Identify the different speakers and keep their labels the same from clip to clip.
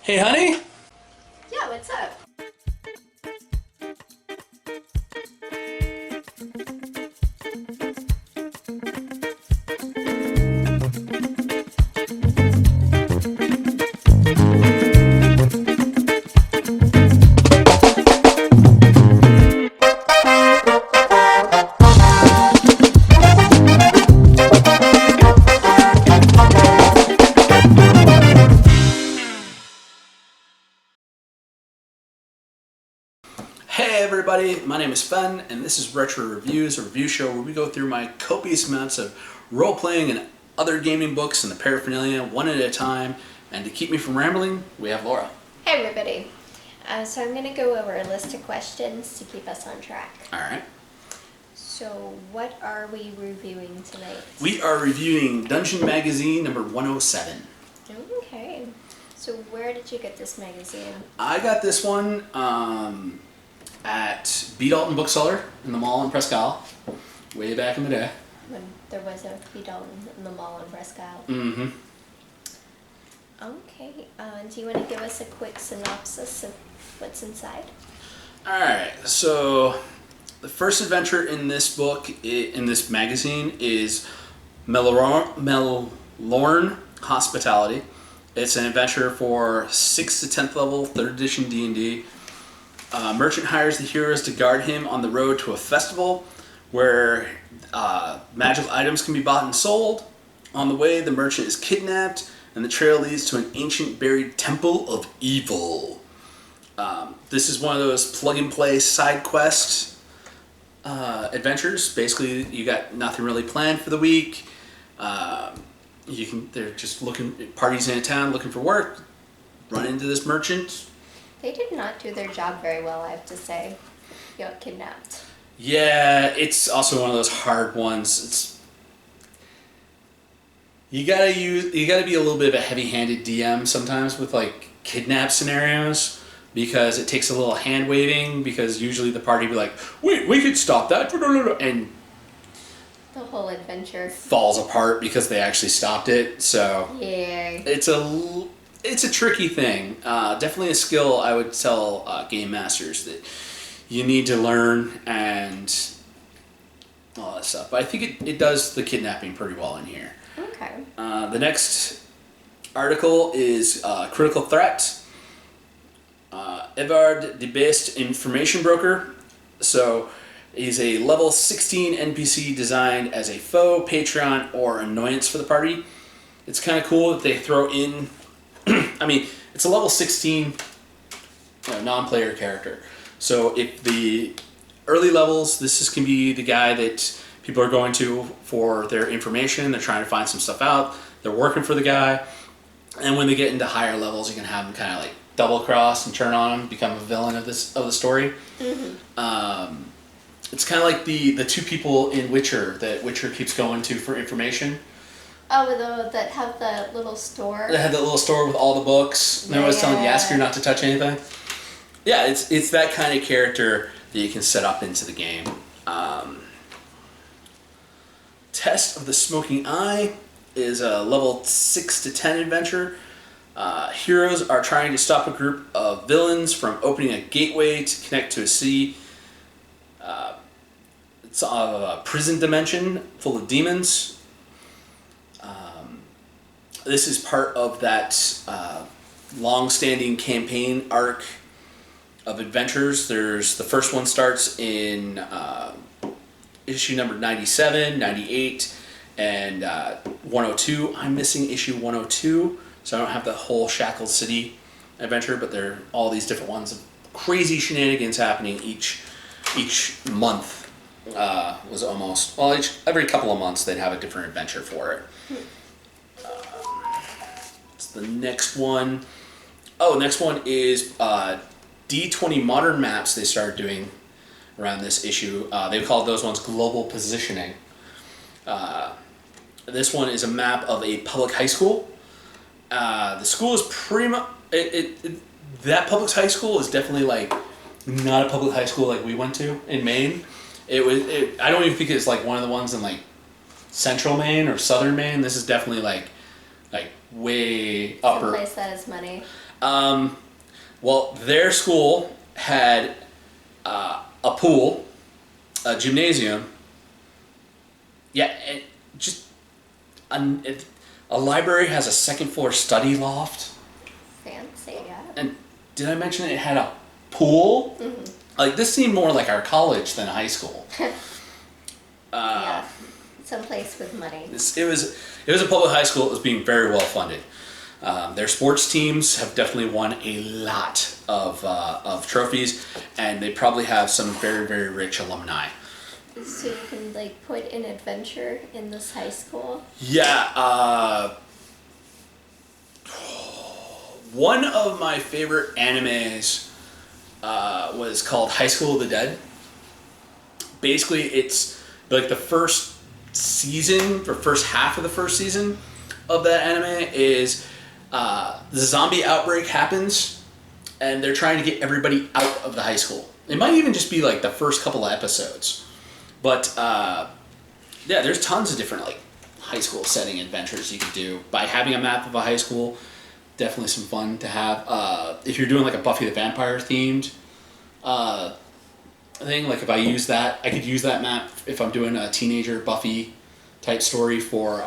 Speaker 1: Hey, honey.
Speaker 2: Yeah, what's up?
Speaker 1: Hey, everybody. My name is Fen, and this is Retro Reviews, a review show where we go through my copious amounts of role-playing and other gaming books and the paraphernalia one at a time. And to keep me from rambling, we have Laura.
Speaker 2: Hey, everybody. So I'm going to go over a list of questions to keep us on track.
Speaker 1: All right.
Speaker 2: So what are we reviewing tonight?
Speaker 1: We are reviewing Dungeon Magazine number 107.
Speaker 2: Okay. So where did you get this magazine?
Speaker 1: I got this one at B. Dalton Bookseller in the mall in Presque Isle, way back in the day.
Speaker 2: When there was a Dalton in the mall in Presque Isle.
Speaker 1: Mm-hmm.
Speaker 2: Okay. Do you want to give us a quick synopsis of what's inside?
Speaker 1: All right. So the first adventure in this book, in this magazine, is Melorn Hospitality. It's an adventure for 6th to 10th level, 3rd edition D&D. Merchant hires the heroes to guard him on the road to a festival where magical items can be bought and sold. On the way, the merchant is kidnapped, and the trail leads to an ancient buried temple of evil. This is one of those plug-and-play side quest adventures. Basically, you got nothing really planned for the week. They're just parties in a town looking for work, run into this merchant.
Speaker 2: They did not do their job very well, I have to say. You got kidnapped.
Speaker 1: Yeah, it's also one of those hard ones. You gotta be a little bit of a heavy-handed DM sometimes with like kidnap scenarios, because it takes a little hand waving, because usually the party be like, wait, we could stop that, and
Speaker 2: The whole adventure
Speaker 1: falls apart because they actually stopped it. So
Speaker 2: yeah,
Speaker 1: it's a tricky thing. Definitely a skill I would tell game masters that you need to learn and all that stuff. But I think it does the kidnapping pretty well in here.
Speaker 2: Okay.
Speaker 1: The next article is Critical Threat. Evard the Best Information Broker. So he's a level 16 NPC designed as a foe, patron, or annoyance for the party. It's kind of cool that they throw in... I mean, it's a level 16 non-player character. So if the early levels, can be the guy that people are going to for their information. They're trying to find some stuff out. They're working for the guy. And when they get into higher levels, you can have them kind of like double cross and turn on him, become a villain of the story. Mm-hmm. It's kind of like the two people in Witcher that Witcher keeps going to for information.
Speaker 2: Oh, that have the little store?
Speaker 1: They had that little store with all the books. And they're always telling Yasker not to touch anything. Yeah, it's that kind of character that you can set up into the game. Test of the Smoking Eye is a level 6 to 10 adventure. Heroes are trying to stop a group of villains from opening a gateway to connect to a city. It's a prison dimension full of demons. This is part of that long-standing campaign arc of adventures. The first one starts in issue number 97, 98, and 102. I'm missing issue 102, so I don't have the whole Shackled City adventure, but there are all these different ones of crazy shenanigans happening each month. Was almost, well, every couple of months they'd have a different adventure for it. It's the next one. Oh, next one is D20 Modern Maps they started doing around this issue. They called those ones Global Positioning. This one is a map of a public high school. The school is pretty much... that public high school is definitely like not a public high school like we went to in Maine. I don't even think it's like one of the ones in like central Maine or southern Maine. This is definitely like way upper.
Speaker 2: Someplace that has money.
Speaker 1: Well, their school had a pool, a gymnasium, yeah, and just a library has a second floor study loft.
Speaker 2: Fancy, yeah.
Speaker 1: And did I mention it had a pool? Mm-hmm. Like, this seemed more like our college than high school.
Speaker 2: Yeah, someplace with money.
Speaker 1: It was a public high school. It was being very well funded. Their sports teams have definitely won a lot of trophies, and they probably have some very, very rich alumni.
Speaker 2: So you can like put an adventure in this high school?
Speaker 1: Yeah. One of my favorite animes was called High School of the Dead. Basically, it's like the first season, or first half of the first season of that anime is the zombie outbreak happens, and they're trying to get everybody out of the high school. It might even just be like the first couple of episodes. But yeah, there's tons of different like high school setting adventures you could do by having a map of a high school. Definitely some fun to have. If you're doing like a Buffy the Vampire themed thing, like if I use that, I could use that map if I'm doing a teenager Buffy type story for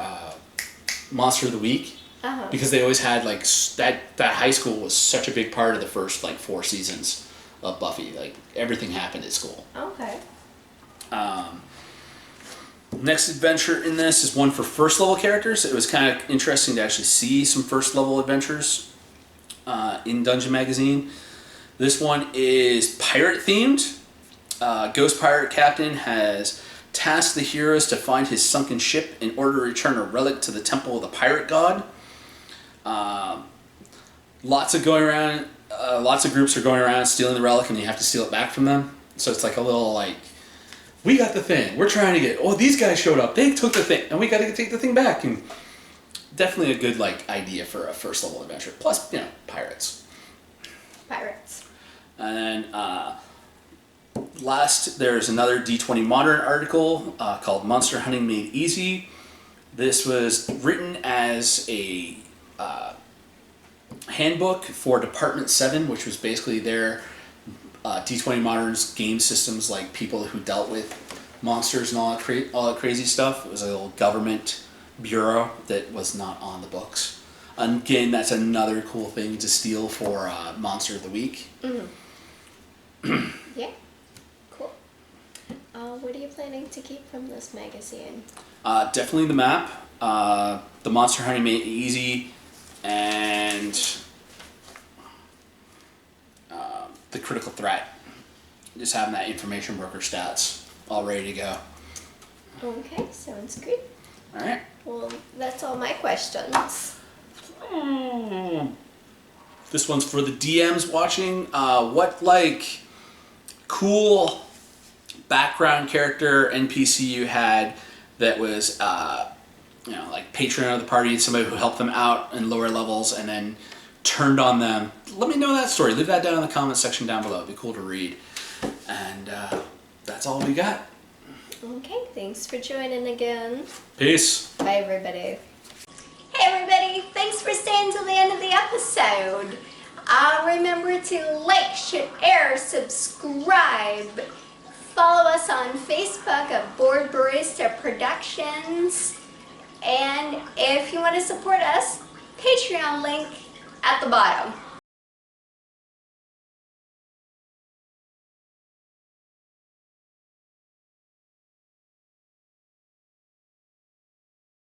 Speaker 1: Monster of the Week.
Speaker 2: Uh-huh.
Speaker 1: Because they always had like that high school was such a big part of the first like 4 seasons of Buffy. Like everything happened at school.
Speaker 2: Okay.
Speaker 1: Next adventure in this is one for first level characters. It was kind of interesting to actually see some first level adventures in Dungeon Magazine. This one is pirate themed. Ghost Pirate Captain has tasked the heroes to find his sunken ship in order to return a relic to the Temple of the Pirate God. Lots of groups are going around stealing the relic, and you have to steal it back from them. So it's like a little like, we got the thing, we're trying to get, these guys showed up, they took the thing, and we got to take the thing back. And definitely a good like idea for a first level adventure. Plus, pirates. And then last, there's another D20 Modern article called Monster Hunting Made Easy. This was written as a handbook for Department 7, which was basically their D20 Modern's game systems, like people who dealt with monsters and all that crazy stuff. It was a little government bureau that was not on the books. And again, that's another cool thing to steal for Monster of the Week.
Speaker 2: Mm-hmm. Yeah, cool. What are you planning to keep from this magazine?
Speaker 1: Definitely the map, the Monster Hunting Made Easy, and the critical threat. Just having that information broker stats all ready to go.
Speaker 2: Okay, sounds good.
Speaker 1: All right.
Speaker 2: Well, that's all my questions.
Speaker 1: This one's for the DMs watching. What like cool background character NPC you had that was like patron of the party, somebody who helped them out in lower levels and then turned on them? Let me know that story. Leave that down in the comments section down below. It'd be cool to read. And that's all we got.
Speaker 2: Okay, thanks for joining again.
Speaker 1: Peace.
Speaker 2: Bye, everybody. Hey, everybody. Thanks for staying till the end of the episode. Remember to like, share, subscribe. Follow us on Facebook at Board Barista Productions. And if you want to support us, Patreon link at the bottom.